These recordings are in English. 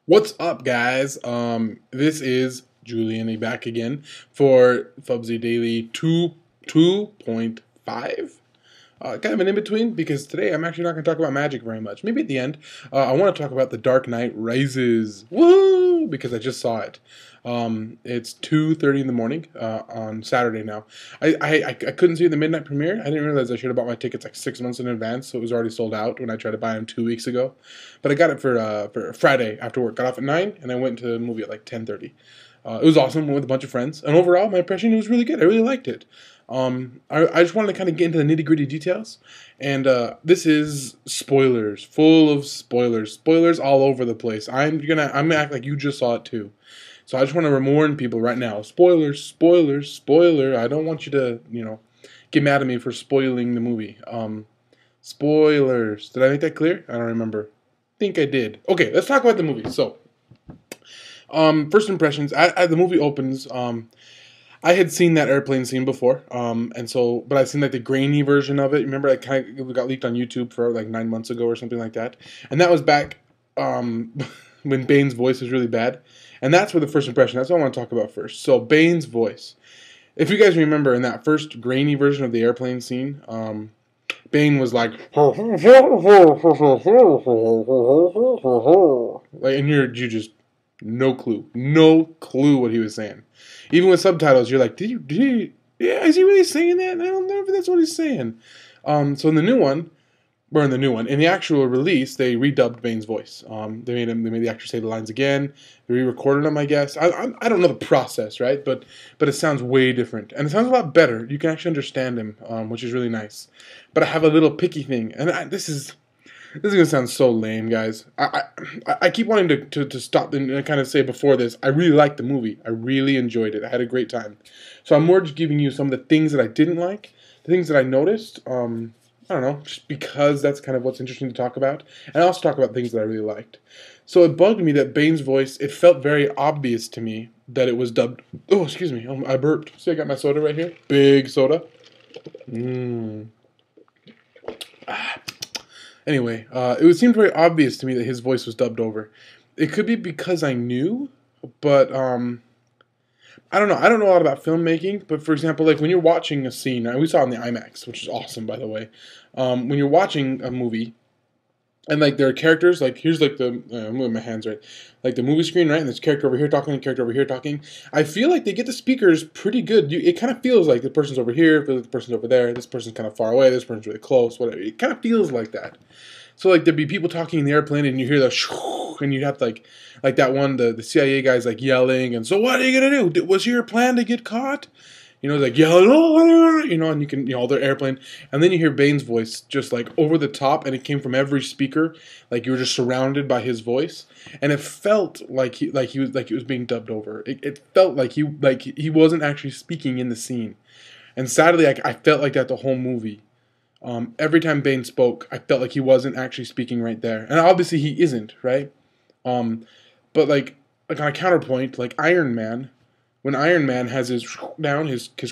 What's up, guys? This is Julian back again for FubsyDaily 2.5. Kind of an in-between, because today I'm actually not going to talk about magic very much. Maybe at the end. I want to talk about The Dark Knight Rises. Woo! Because I just saw it. It's 2:30 in the morning on Saturday now. I couldn't see the midnight premiere. I didn't realize I should have bought my tickets like 6 months in advance, so it was already sold out when I tried to buy them 2 weeks ago. But I got it for Friday after work. Got off at 9, and I went to the movie at like 10:30. It was awesome. Went with a bunch of friends, and overall, my impression was really good. I really liked it. I just wanted to kind of get into the nitty-gritty details, and this is spoilers, full of spoilers all over the place. I'm gonna act like you just saw it too. So I just want to warn people right now: spoiler. I don't want you to, get mad at me for spoiling the movie. Spoilers. Did I make that clear? I don't remember. I think I did. Okay, let's talk about the movie. So, first impressions. As the movie opens, I had seen that airplane scene before, but I've seen like the grainy version of it. Remember, it got leaked on YouTube for like 9 months ago or something like that, and that was back when Bane's voice was really bad, and that's where the first impression. That's what I want to talk about first. So Bane's voice. If you guys remember, in that first grainy version of the airplane scene, Bane was like, and you just no clue what he was saying. Even with subtitles, you're like, yeah, is he really saying that? I don't know if that's what he's saying. So in the actual release, they redubbed Bane's voice. They made the actor say the lines again. They re-recorded them, I guess. I don't know the process, right? But it sounds way different, and it sounds a lot better. You can actually understand him, which is really nice. But I have a little picky thing, and this is gonna sound so lame, guys. I keep wanting to stop and kind of say before this, I really liked the movie. I really enjoyed it. I had a great time. So I'm more just giving you some of the things that I didn't like, the things that I noticed. I don't know, just because that's kind of what's interesting to talk about. And I also talk about things that I really liked. So it bugged me that Bane's voice, it felt very obvious to me that it was dubbed. Oh, excuse me, I burped. See, I got my soda right here. Big soda. Anyway, it seemed very obvious to me that his voice was dubbed over. It could be because I knew, but I don't know. I don't know a lot about filmmaking, but for example, like when you're watching a scene, and we saw it in the IMAX, which is awesome, by the way. When you're watching a movie, and like there are characters, like here's like I'm moving my hands right, like the movie screen, right? And there's character over here talking, and character over here talking. I feel like they get the speakers pretty good. It kind of feels like the person's over here, feels like the person's over there. This person's kind of far away. This person's really close. Whatever. It kind of feels like that. So like there'd be people talking in the airplane, and you hear the shoo, and you'd have to like that one, the CIA guy's like yelling, and so what are you gonna do? Was your plan to get caught? Like yelling, oh, and you can, their airplane, and then you hear Bane's voice just like over the top, and it came from every speaker, like you were just surrounded by his voice, and it felt like it was being dubbed over. It felt like he wasn't actually speaking in the scene, and sadly, I felt like that the whole movie. Every time Bane spoke, I felt like he wasn't actually speaking right there, and obviously he isn't, right? But like on a counterpoint, like Iron Man. When Iron Man has his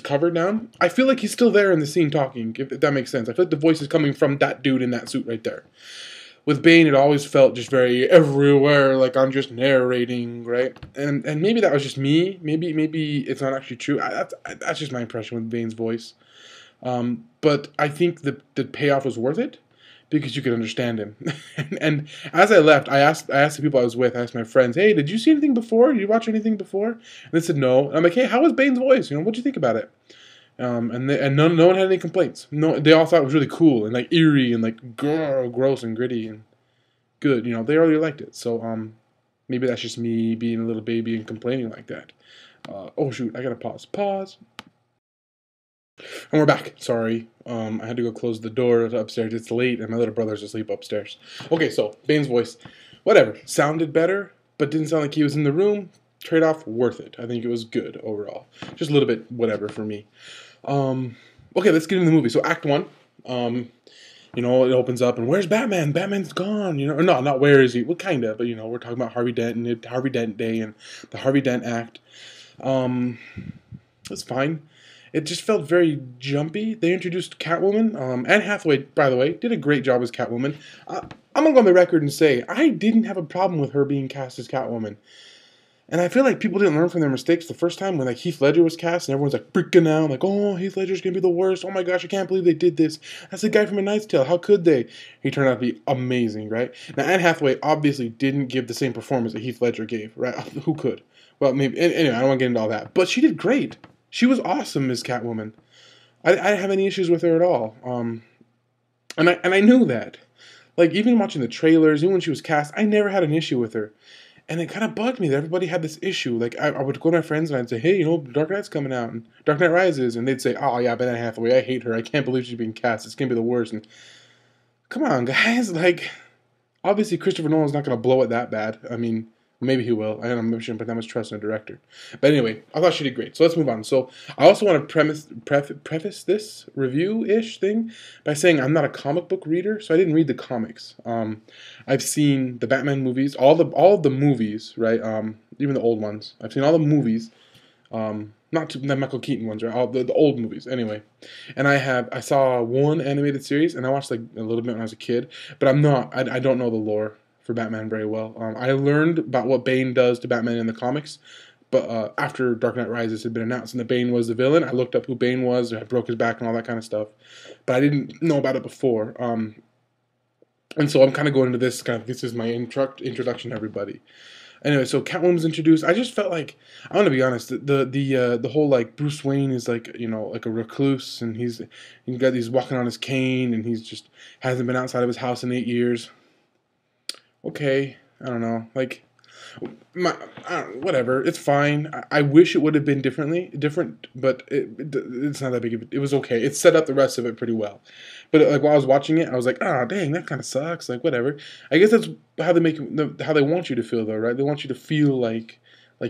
cover down, I feel like he's still there in the scene talking, if that makes sense. I feel like the voice is coming from that dude in that suit right there. With Bane, it always felt just very everywhere, like I'm just narrating, right? And maybe that was just me. Maybe it's not actually true. That's just my impression with Bane's voice. But I think the payoff was worth it, because you could understand him. and as I left, I asked the people I was with, I asked my friends, hey, did you see anything before? Did you watch anything before? And they said no. And I'm like, hey, how was Bane's voice? What'd you think about it? And no one had any complaints. No, they all thought it was really cool and like eerie and like gross and gritty and good. They really liked it. So maybe that's just me being a little baby and complaining like that. Oh shoot, I gotta pause. And we're back. Sorry. I had to go close the door upstairs. It's late, and my little brother's asleep upstairs. Okay, so Bane's voice, whatever, sounded better, but didn't sound like he was in the room. Trade-off, worth it. I think it was good overall. Just a little bit whatever for me. Okay, let's get into the movie. So Act 1, it opens up, and where's Batman? Batman's gone, Or no, not where is he? Well, kind of, but, we're talking about Harvey Dent and Harvey Dent Day and the Harvey Dent Act. That's fine. It just felt very jumpy. They introduced Catwoman. Anne Hathaway, by the way, did a great job as Catwoman. I'm gonna go on the record and say I didn't have a problem with her being cast as Catwoman. And I feel like people didn't learn from their mistakes the first time when like Heath Ledger was cast and everyone's like freaking out, like, oh, Heath Ledger's gonna be the worst. Oh my gosh, I can't believe they did this. That's the guy from A Knight's Tale. How could they? He turned out to be amazing, right? Now Anne Hathaway obviously didn't give the same performance that Heath Ledger gave, right? Who could? Well, maybe. Anyway, I don't want to get into all that, but she did great. She was awesome as Catwoman. I didn't have any issues with her at all. And I knew that. Like even watching the trailers, even when she was cast, I never had an issue with her. And it kind of bugged me that everybody had this issue. Like, I would go to my friends and I'd say, hey, you know, Dark Knight's coming out, and Dark Knight Rises, and they'd say, oh, yeah, Ben Hathaway, I hate her. I can't believe she's being cast. It's going to be the worst. And come on, guys. Like, obviously, Christopher Nolan's not going to blow it that bad. I mean, maybe he will. I don't know, shouldn't put that much trust in a director. But anyway, I thought she did great. So let's move on. So I also want to preface this review-ish thing by saying I'm not a comic book reader, so I didn't read the comics. I've seen the Batman movies, all of the movies, right? Even the old ones. I've seen all the movies. Not the Michael Keaton ones, right? All the old movies, anyway. And I saw one animated series, and I watched like a little bit when I was a kid. But I don't know the lore for Batman very well. I learned about what Bane does to Batman in the comics, but after Dark Knight Rises had been announced and the Bane was the villain, I looked up who Bane was, I broke his back and all that kind of stuff. But I didn't know about it before. And so I'm kind of going into this, this is my introduction to everybody. Anyway, so Catwoman's introduced. I just felt like, I want to be honest, the whole like Bruce Wayne is like, you know, like a recluse, and he's walking on his cane, and he's just hasn't been outside of his house in 8 years. Okay, I don't know, like, whatever, it's fine. I wish it would have been different, but it's not that big of it was okay. It set up the rest of it pretty well. But like while I was watching it, I was like, oh dang, that kind of sucks. Like whatever. I guess that's how how they want you to feel though, right? They want you to feel like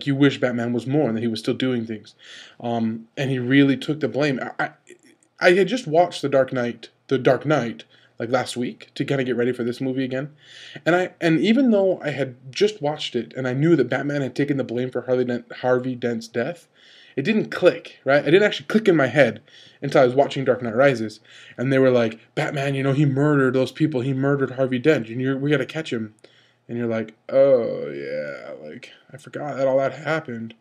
you wish Batman was more and that he was still doing things. And he really took the blame. I had just watched The Dark Knight, like last week to kind of get ready for this movie again. And even though I had just watched it and I knew that Batman had taken the blame for Harvey Dent's death, it didn't click, right? It didn't actually click in my head until I was watching Dark Knight Rises. And they were like, Batman, you know, he murdered those people. He murdered Harvey Dent. And we got to catch him. And you're like, oh, yeah, like, I forgot that all that happened.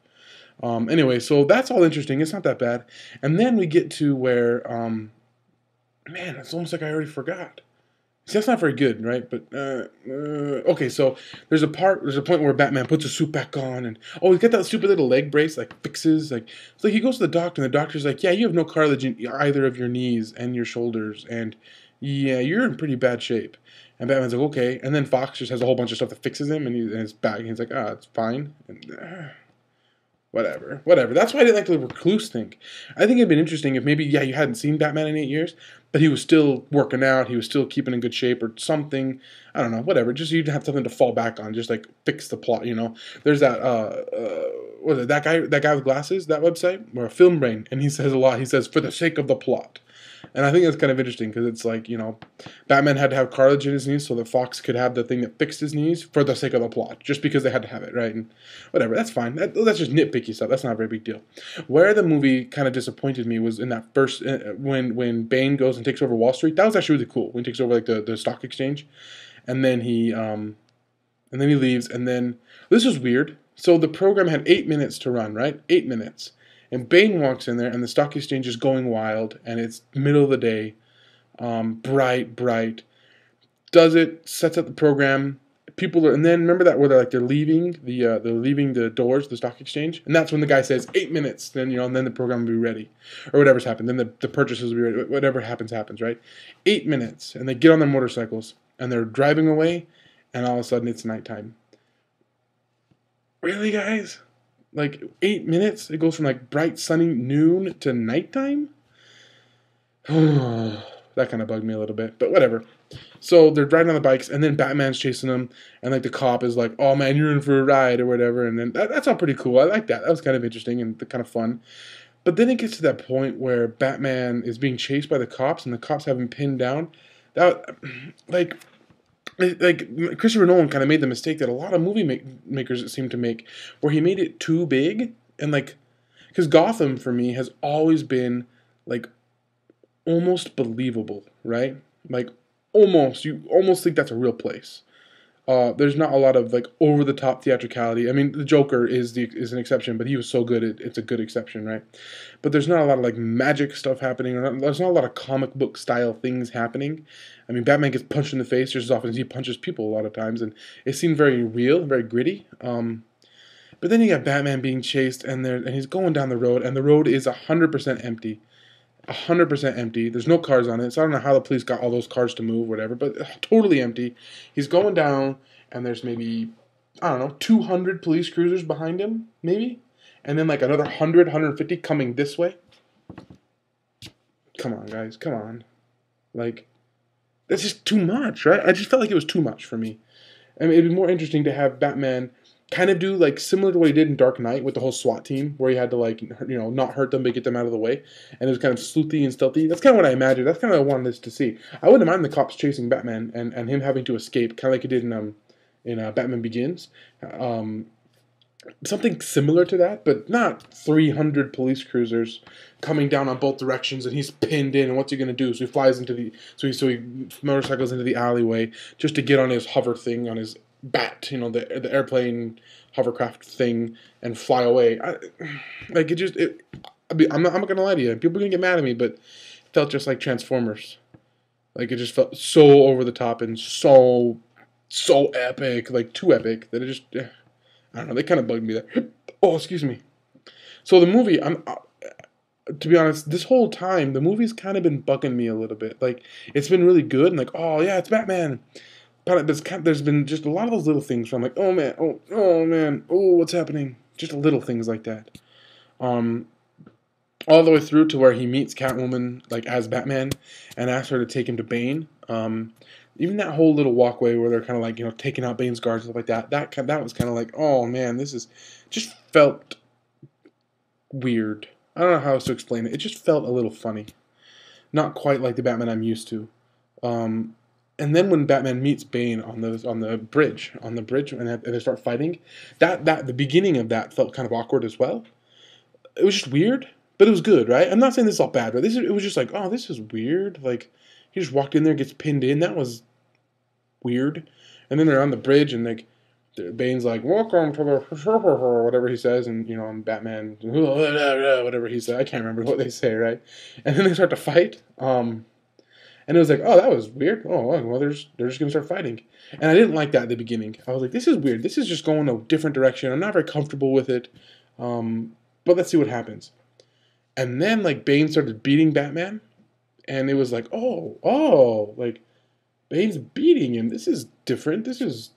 Anyway, so that's all interesting. It's not that bad. And then we get to where, man, it's almost like I already forgot. See, that's not very good, right? But, okay, so there's a point where Batman puts his suit back on, and, oh, he's got that stupid little leg brace, like, fixes, like, so he goes to the doctor, and the doctor's like, yeah, you have no cartilage in either of your knees and your shoulders, and, yeah, you're in pretty bad shape. And Batman's like, okay, and then Fox just has a whole bunch of stuff that fixes him, and his back, and he's like, it's fine, and, whatever. That's why I didn't like the recluse thing. I think it'd been interesting if maybe, yeah, you hadn't seen Batman in 8 years, but he was still working out, he was still keeping in good shape or something. I don't know, whatever. Just you'd have something to fall back on, just like fix the plot, you know. There's that, what is it, that guy with glasses, that website, or Film Brain, and he says a lot. He says, for the sake of the plot. And I think that's kind of interesting because it's like, you know, Batman had to have cartilage in his knees so that Fox could have the thing that fixed his knees for the sake of the plot, just because they had to have it, right? And whatever, that's fine. That's just nitpicky stuff. That's not a very big deal. Where the movie kind of disappointed me was in that first, when Bane goes and takes over Wall Street. That was actually really cool. When he takes over like the stock exchange, and then he leaves, and then this was weird. So the program had 8 minutes to run, right? 8 minutes. And Bane walks in there, and the stock exchange is going wild, and it's middle of the day, bright. Does it, sets up the program. People are, and then remember that where they're leaving the doors, the stock exchange, and that's when the guy says 8 minutes. Then and then the program will be ready, or whatever's happened. Then the purchases will be ready. Whatever happens, right? 8 minutes, and they get on their motorcycles, and they're driving away, and all of a sudden it's nighttime. Really, guys? Like 8 minutes? It goes from like bright sunny noon to nighttime? That kind of bugged me a little bit, but whatever. So they're riding on the bikes, and then Batman's chasing them, and like the cop is like, oh man, you're in for a ride or whatever, and then that's all pretty cool. I like that. That was kind of interesting and kind of fun. But then it gets to that point where Batman is being chased by the cops, and the cops have him pinned down. That, like Christopher Nolan kind of made the mistake that a lot of movie makers seem to make, where he made it too big, and like, because Gotham for me has always been like almost believable, right? Like almost, you almost think that's a real place. There's not a lot of like over the top theatricality. I mean, the Joker is an exception, but he was so good, it's a good exception, right? But there's not a lot of like magic stuff happening. There's not a lot of comic book style things happening. I mean, Batman gets punched in the face just as often as he punches people a lot of times, and it seemed very real, very gritty. But then you got Batman being chased, and he's going down the road, and the road is 100% empty. 100% empty. There's no cars on it, so I don't know how the police got all those cars to move, whatever, but totally empty. He's going down, and there's maybe, I don't know, 200 police cruisers behind him, maybe? And then like another 100, 150 coming this way. Come on, guys, come on. Like, that's just too much, right? I just felt like it was too much for me. I mean, it'd be more interesting to have Batman kind of do like similar to what he did in Dark Knight with the whole SWAT team, where he had to like, you know, not hurt them but get them out of the way, and it was kind of sleuthy and stealthy. That's kind of what I imagined. That's kind of what I wanted this to see. I wouldn't mind the cops chasing Batman and him having to escape, kind of like he did in Batman Begins. Something similar to that, but not 300 police cruisers coming down on both directions, and he's pinned in. And what's he gonna do? So he flies into the he motorcycles into the alleyway just to get on his hover thing, on his bat, you know, the airplane hovercraft thing, and fly away. I'm not gonna lie to you. People are gonna get mad at me, but it felt just like Transformers. Like it just felt so over the top and so epic, like too epic that it just. I don't know. They kind of bugged me there. Oh, excuse me. So the movie, to be honest, this whole time the movie's kind of been bugging me a little bit. Like it's been really good, and like, oh yeah, it's Batman. But there's been just a lot of those little things where I'm like, oh man, oh man, oh what's happening? Just little things like that. All the way through to where he meets Catwoman like as Batman and asks her to take him to Bane. Even that whole little walkway where they're kind of like, you know, taking out Bane's guards and stuff like that. That was kind of like, oh man, this is just felt weird. I don't know how else to explain it. It just felt a little funny, not quite like the Batman I'm used to. And then when Batman meets Bane on the bridge, and they start fighting, the beginning of that felt kind of awkward as well. It was just weird, but it was good, right? I'm not saying this is all bad, but it was just like, oh, this is weird. Like he just walked in there, gets pinned in. That was weird. And then they're on the bridge, and like Bane's like, "Welcome to the," or whatever he says, and you know, and Batman, whatever he said. I can't remember what they say, right? And then they start to fight. And it was like, oh, that was weird. Oh, well, they're just gonna start fighting. And I didn't like that at the beginning. I was like, this is weird. This is just going a different direction. I'm not very comfortable with it. But let's see what happens. And then like Bane started beating Batman, and it was like, oh, like Bane's beating him. This is different. This is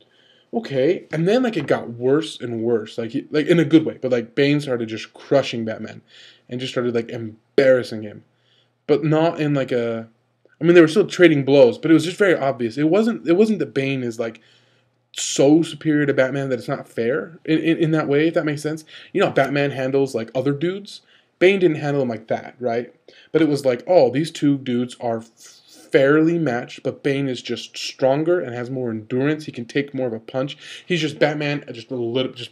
okay. And then like it got worse and worse, like in a good way. But like Bane started just crushing Batman, and just started like embarrassing him, but not in like a. I mean, they were still trading blows, but it was just very obvious. It wasn't that Bane is like so superior to Batman that it's not fair in that way, if that makes sense. You know, Batman handles like other dudes. Bane didn't handle him like that, right? But it was like, oh, these two dudes are fairly matched, but Bane is just stronger and has more endurance. He can take more of a punch. He's just Batman, just a little, just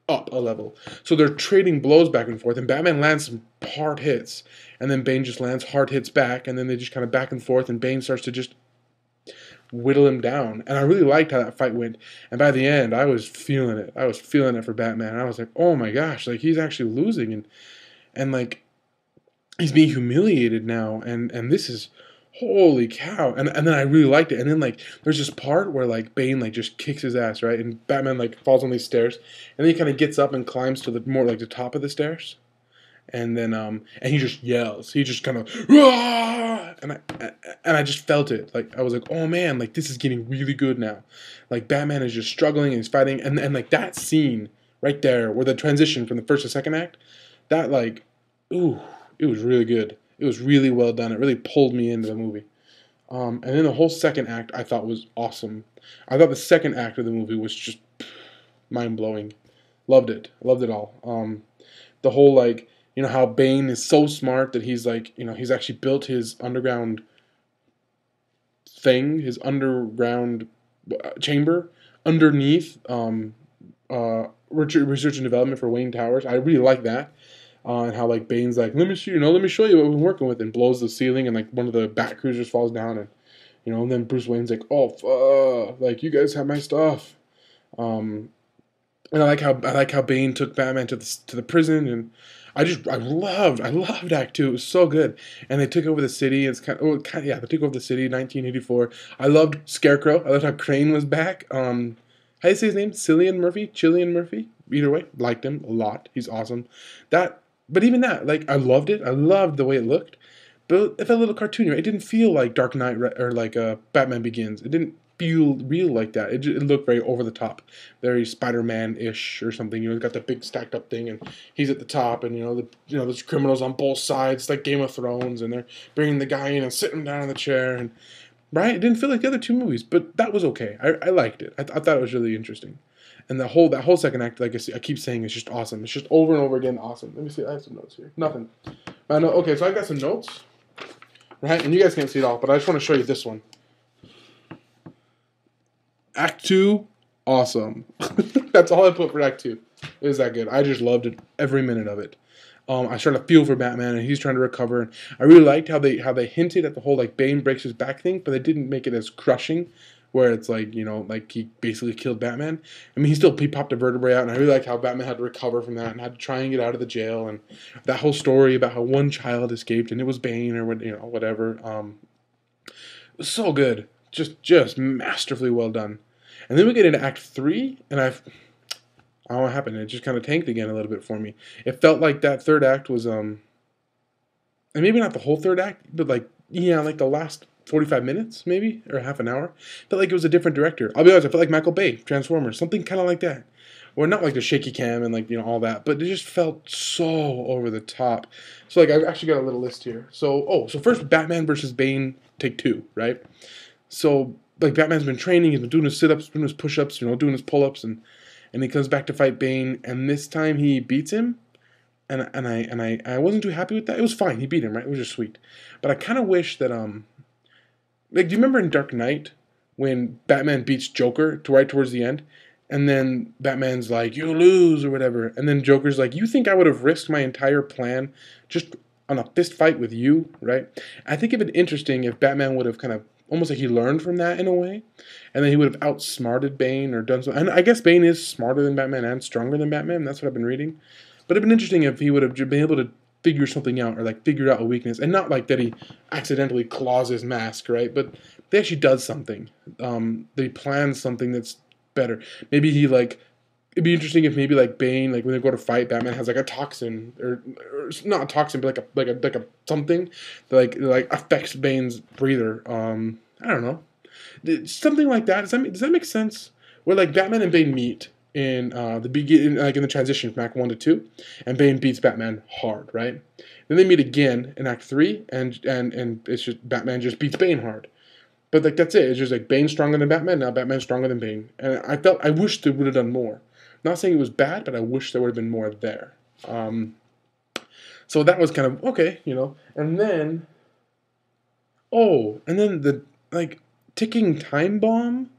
up a level. So they're trading blows back and forth, and Batman lands some hard hits, and then Bane just lands hard hits back, and then they just kind of back and forth, and Bane starts to just whittle him down. And I really liked how that fight went. And by the end, I was feeling it. I was feeling it for Batman. I was like, oh my gosh, like he's actually losing, and like he's being humiliated now, and this is holy cow. And then I really liked it. And then like there's this part where like Bane like just kicks his ass, right? And Batman like falls on these stairs, and then he kind of gets up and climbs to the more like the top of the stairs. And then and he just yells. He just kind of and I just felt it. Like I was like, oh man, like this is getting really good now. Like Batman is just struggling and he's fighting, and like that scene right there where the transition from the first to second act, that like, ooh, it was really good. It was really well done. It really pulled me into the movie. And then the whole second act I thought was awesome. I thought the second act of the movie was just mind blowing. Loved it. Loved it all. The whole like, you know, how Bane is so smart that he's like, you know, he's actually built his underground thing, his underground chamber underneath research and development for Wayne Towers. I really like that. and how like Bane's like, let me show you, let me show you what we're working with, and blows the ceiling, and like one of the bat cruisers falls down, and and then Bruce Wayne's like, oh fuck, like you guys have my stuff. Um, and I like how Bane took Batman to the prison, and I loved Act Two. It was so good, and they took over the city. It's yeah, they took over the city, 1984. I loved Scarecrow. I loved how Crane was back. How do you say his name? Cillian Murphy. Either way, liked him a lot. He's awesome. But even that, like, I loved it. I loved the way it looked, but it felt a little cartoony. Right? It didn't feel like Dark Knight or like Batman Begins. It didn't feel real like that. It looked very over the top, very Spider-Man-ish or something. It's got the big stacked up thing, and he's at the top, and there's criminals on both sides. It's like Game of Thrones, and they're bringing the guy in and sitting him down in the chair, and right, it didn't feel like the other two movies, but that was okay. I liked it. I thought it was really interesting, and that whole second act, like I keep saying, is just awesome. It's just over and over again awesome. Let me see. I have some notes here. Nothing. I know. Okay, so I got some notes, right, and you guys can't see it all, but I just want to show you this one. Act 2, awesome. That's all I put for Act 2. It was that good. I just loved it, every minute of it. I started to feel for Batman, and he's trying to recover. And I really liked how they hinted at the whole like Bane breaks his back thing, but they didn't make it as crushing, where it's like like he basically killed Batman. I mean, he popped a vertebrae out, and I really liked how Batman had to recover from that and had to try and get out of the jail, and that whole story about how one child escaped and it was Bane or whatever. It was so good, just masterfully well done. And then we get into Act 3, and I don't know what happened. It just kind of tanked again a little bit for me. It felt like that third act was, and maybe not the whole third act, but like the last 45 minutes, maybe, or half an hour. Felt like it was a different director. I'll be honest, I felt like Michael Bay, Transformers, something kind of like that. Or not like the shaky cam and like, all that, but it just felt so over the top. So like, I've actually got a little list here. So first, Batman versus Bane, take 2, right? So like Batman's been training, he's been doing his sit-ups, doing his push-ups, doing his pull-ups, and he comes back to fight Bane, and this time he beats him, and I wasn't too happy with that. It was fine, he beat him, right? It was just sweet. But I kind of wish that like, do you remember in Dark Knight when Batman beats Joker right towards the end, and then Batman's like, you lose or whatever, and then Joker's like, you think I would have risked my entire plan just on a fist fight with you, right? I think it'd been interesting if Batman would have kind of almost like he learned from that in a way, and then he would have outsmarted Bane or done something. And I guess Bane is smarter than Batman and stronger than Batman. That's what I've been reading. But it'd been interesting if he would have been able to figure something out, or like figure out a weakness, and not like that he accidentally claws his mask, right? But he actually does something. That he plans something that's better. Maybe he like. It'd be interesting if maybe like Bane, like when they go to fight, Batman has like a toxin, or not a toxin, but like a something that like affects Bane's breather. I don't know, something like that. Does that make sense? Where like Batman and Bane meet in the beginning, like in the transition from Act 1 to 2, and Bane beats Batman hard, right? Then they meet again in Act 3, and it's just Batman just beats Bane hard. But like that's it. It's just like Bane's stronger than Batman. Now Batman's stronger than Bane, and I wish they would have done more. Not saying it was bad, but I wish there would have been more there. So that was kind of okay, And then, the like ticking time bomb.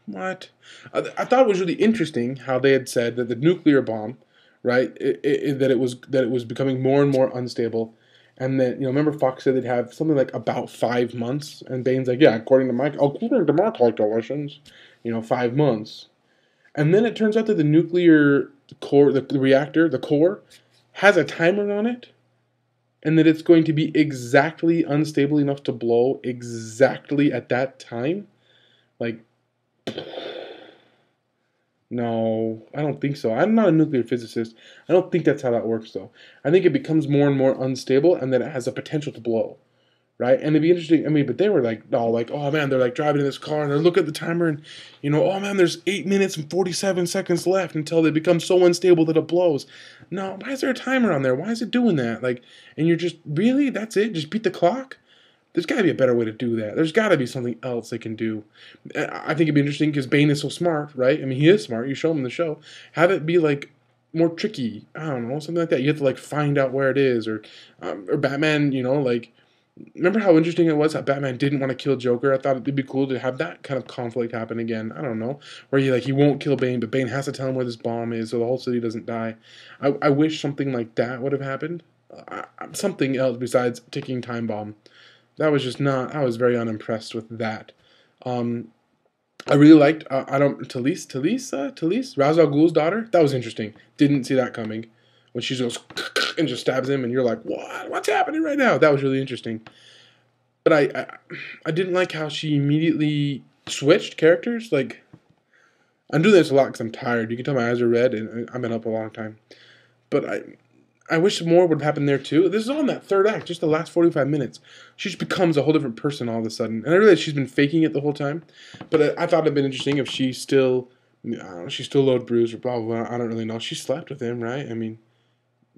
What? I thought it was really interesting how they had said that the nuclear bomb, right? That it was becoming more and more unstable, and that remember Fox said they'd have something like about 5 months, and Bane's like, yeah, according to my calculations, 5 months. And then it turns out that the nuclear core, the reactor, the core, has a timer on it, and that it's going to be exactly unstable enough to blow exactly at that time. Like, no, I don't think so. I'm not a nuclear physicist. I don't think that's how that works, though. I think it becomes more and more unstable, and that it has a potential to blow. Right? And it'd be interesting. I mean, but they were like, oh man, they're like driving in this car and they look at the timer and, oh man, there's 8 minutes and 47 seconds left until they become so unstable that it blows. No, why is there a timer on there? Why is it doing that? Like, and you're just, really? That's it? Just beat the clock? There's got to be a better way to do that. There's got to be something else they can do. I think it'd be interesting because Bane is so smart, right? I mean, he is smart. You show him in the show. Have it be like more tricky. I don't know, something like that. You have to like find out where it is, or Batman, like. Remember how interesting it was that Batman didn't want to kill Joker? I thought it'd be cool to have that kind of conflict happen again. I don't know, where he won't kill Bane, but Bane has to tell him where this bomb is, so the whole city doesn't die. I wish something like that would have happened. Something else besides ticking time bomb. That was just not. I was very unimpressed with that. Um, I really liked. I don't Talise, Ra's al Ghul's daughter. That was interesting. Didn't see that coming. When she goes and just stabs him, and you're like, "What? What's happening right now?" That was really interesting. But I didn't like how she immediately switched characters. Like, I'm doing this a lot because I'm tired. You can tell my eyes are red, and I've been up a long time. But I wish more would happen there too. This is all in that third act, just the last 45 minutes. She just becomes a whole different person all of a sudden. And I realize she's been faking it the whole time. But I thought it'd been interesting if she still, I don't know, she's still load bruised or blah, blah, blah. I don't really know. She slept with him, right? I mean,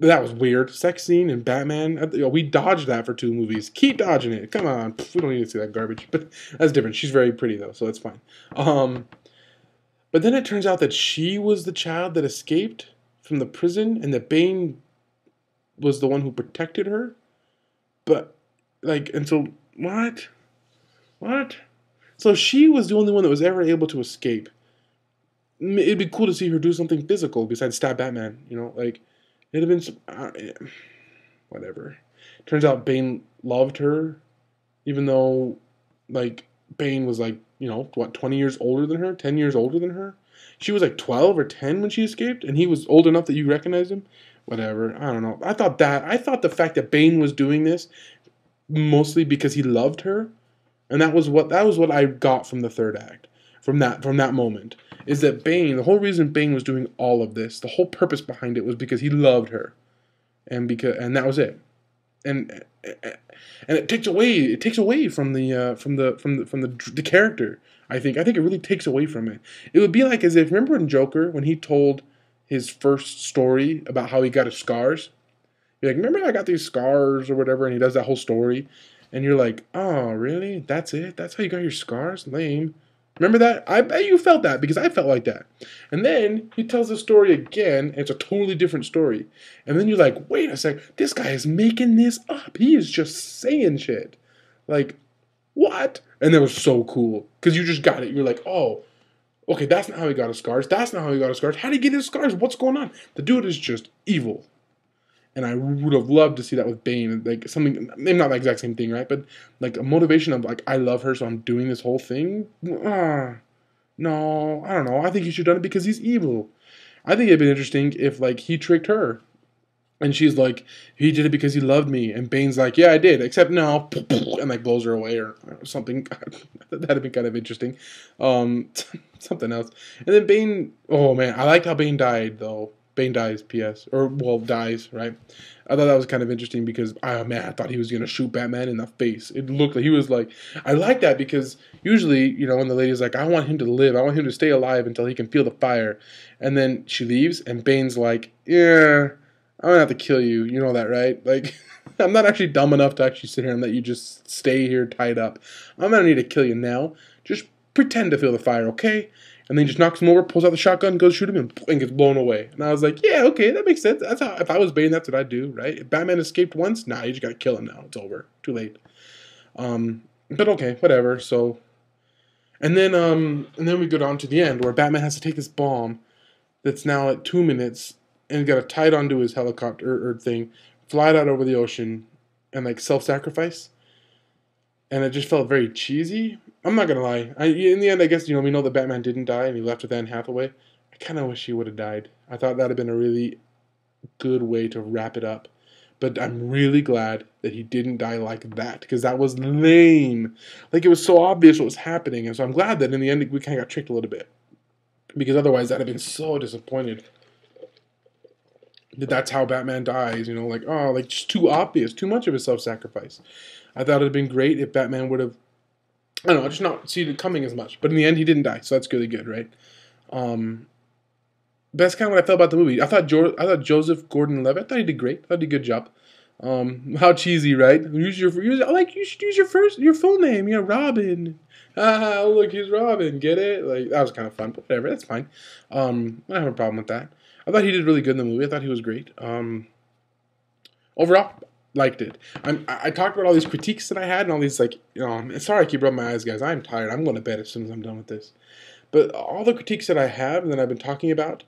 that was weird. Sex scene and Batman. We dodged that for 2 movies. Keep dodging it. Come on. We don't need to see that garbage. But that's different. She's very pretty, though, so it's fine. But then it turns out that she was the child that escaped from the prison and that Bane was the one who protected her. But, and so, what? What? So she was the only one that was ever able to escape. It'd be cool to see her do something physical besides stab Batman, it'd have been whatever. Turns out Bane loved her, even though, Bane was, 20 years older than her? 10 years older than her? She was, 12 or 10 when she escaped, and he was old enough that you recognized him? Whatever. I don't know. I thought the fact that Bane was doing this mostly because he loved her, and that was what I got from the third act. From that moment, is that Bane, the whole reason Bane was doing all of this, the whole purpose behind it was because he loved her, and that was it, and it takes away from the character. I think it really takes away from it. It would be like as if, remember in Joker when he told his first story about how he got his scars. You're like, remember I got these scars or whatever, and he does that whole story, and you're like, oh really? That's it? That's how you got your scars? Lame. Remember that? I bet you felt that because I felt like that. And then he tells the story again, and it's a totally different story. And then you're like, wait a sec, this guy is making this up. He is just saying shit. Like, what? And that was so cool because you just got it. You're like, oh, okay, that's not how he got his scars. That's not how he got his scars. How did he get his scars? What's going on? The dude is just evil. And I would have loved to see that with Bane, something, maybe not the exact same thing, right? But a motivation of I love her, so I'm doing this whole thing. No, I don't know. I think he should have done it because he's evil. I think it'd been interesting if he tricked her, and she's like, he did it because he loved me, and Bane's like, yeah, I did, except no, and blows her away or something. That'd have been kind of interesting. Something else, and then Bane. Oh man, I liked how Bane died though. Bane dies, P.S. Dies, right? I thought that was kind of interesting because, oh man, I thought he was going to shoot Batman in the face. It looked like he was I like that because usually, when the lady's like, I want him to live, I want him to stay alive until he can feel the fire. And then she leaves and Bane's like, yeah, I'm going to have to kill you. You know that, right? I'm not actually dumb enough to actually sit here and let you just stay here tied up. I'm going to need to kill you now. Just pretend to feel the fire, okay? And then he just knocks him over, pulls out the shotgun, goes to shoot him, and gets blown away. And I was like, yeah, okay, that makes sense. That's how, if I was Bane, that's what I'd do, right? If Batman escaped once, nah, you just gotta kill him now. It's over. Too late. But okay, whatever. So, and then we go down to the end where Batman has to take this bomb that's now at 2 minutes and got to tie it onto his helicopter or thing, fly it out over the ocean, and self-sacrifice. And it just felt very cheesy. I'm not gonna lie. In the end, I guess we know that Batman didn't die and he left with Anne Hathaway. I kind of wish he would have died. I thought that'd have been a really good way to wrap it up. But I'm really glad that he didn't die like that because that was lame. It was so obvious what was happening, and so I'm glad that in the end we kind of got tricked a little bit because otherwise I'd have been so disappointed that that's how Batman dies. Just too obvious, too much of a self-sacrifice. I thought it'd been great if Batman would have, I don't know, just not seen it coming as much. But in the end, he didn't die, so that's really good, right? That's kind of what I felt about the movie. I thought Joseph Gordon-Levitt, I thought he did great. I thought he did a good job. How cheesy, right? You should use your full name. Yeah, Robin. Ah, look, he's Robin. Get it? That was kind of fun. But whatever, that's fine. I don't have a problem with that. I thought he did really good in the movie. I thought he was great. Overall, liked it. I talked about all these critiques that I had and all these like, sorry I keep rubbing my eyes, guys. I'm tired. I'm going to bed as soon as I'm done with this. But all the critiques that I have and that I've been talking about,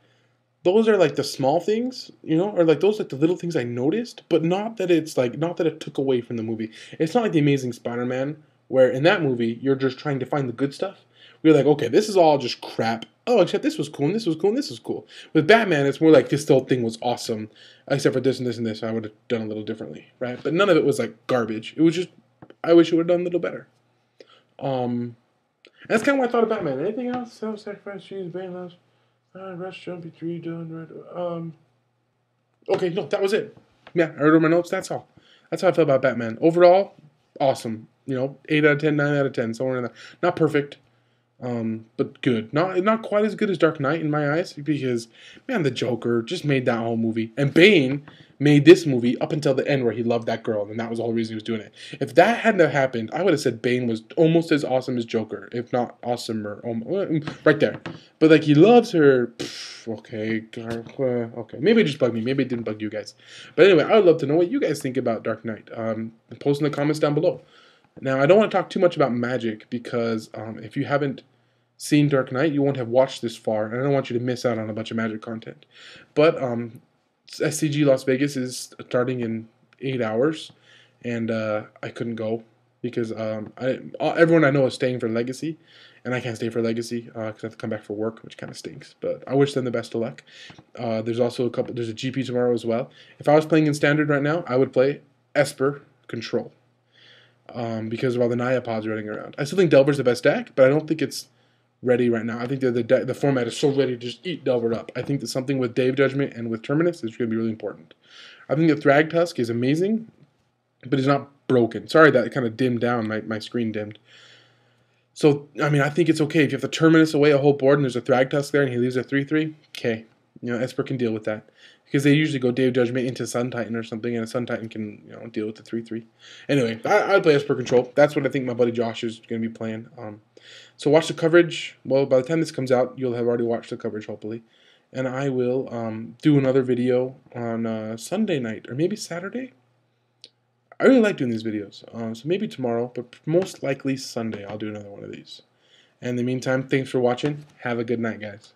those are like the small things, or like those like the little things I noticed, but not that it's like not that it took away from the movie. It's not like the Amazing Spider-Man, where in that movie you're just trying to find the good stuff. We're like, okay, this is all just crap. Oh, except this was cool, and this was cool, and this was cool. With Batman, it's more like this whole thing was awesome, except for this and this and this. I would have done a little differently, right? But none of it was like garbage. It was just, I wish it would have done a little better. And that's kind of what I thought of Batman. Anything else? Self-sacrifice, cheese, Bane, Rush, Jumpy, 3, done, red. Okay, no, that was it. Yeah, I wrote on my notes. That's all. That's how I felt about Batman. Overall, awesome. 8 out of 10, 9 out of 10, somewhere in there. Not perfect, but good. Not quite as good as Dark Knight in my eyes, because man, the Joker just made that whole movie, and Bane made this movie up until the end where he loved that girl, and that was the whole reason he was doing it. If that hadn't have happened, I would have said Bane was almost as awesome as Joker, if not awesomer, right there. But like he loves her. Okay, okay. Maybe it just bugged me. Maybe it didn't bug you guys. But anyway, I would love to know what you guys think about Dark Knight. Post in the comments down below. Now, I don't want to talk too much about magic because if you haven't seen Dark Knight, you won't have watched this far, and I don't want you to miss out on a bunch of magic content. But SCG Las Vegas is starting in 8 hours, and I couldn't go because everyone I know is staying for Legacy, and I can't stay for Legacy because I have to come back for work, which kind of stinks. But I wish them the best of luck. There's also there's a GP tomorrow as well. If I was playing in Standard right now, I would play Esper Control. Because of all the Naya pods running around. I still think Delver's the best deck, but I don't think it's ready right now. I think the format is so ready to just eat Delver up. I think that something with Dave Judgment and with Terminus is going to be really important. I think that Thragtusk is amazing, but it's not broken. Sorry that kind of dimmed down. My screen dimmed. So, I mean, I think it's okay. If you have to Terminus away a whole board and there's a Thragtusk there and he leaves a 3-3, okay. Esper can deal with that. Because they usually go Dave Judgment into Sun Titan or something, and a Sun Titan can deal with the 3-3. Anyway, I'd play Esper Control. That's what I think my buddy Josh is going to be playing. So watch the coverage. Well, by the time this comes out, you'll have already watched the coverage, hopefully. And I will do another video on Sunday night, or maybe Saturday. I really like doing these videos. So maybe tomorrow, but most likely Sunday I'll do another one of these. And in the meantime, thanks for watching. Have a good night, guys.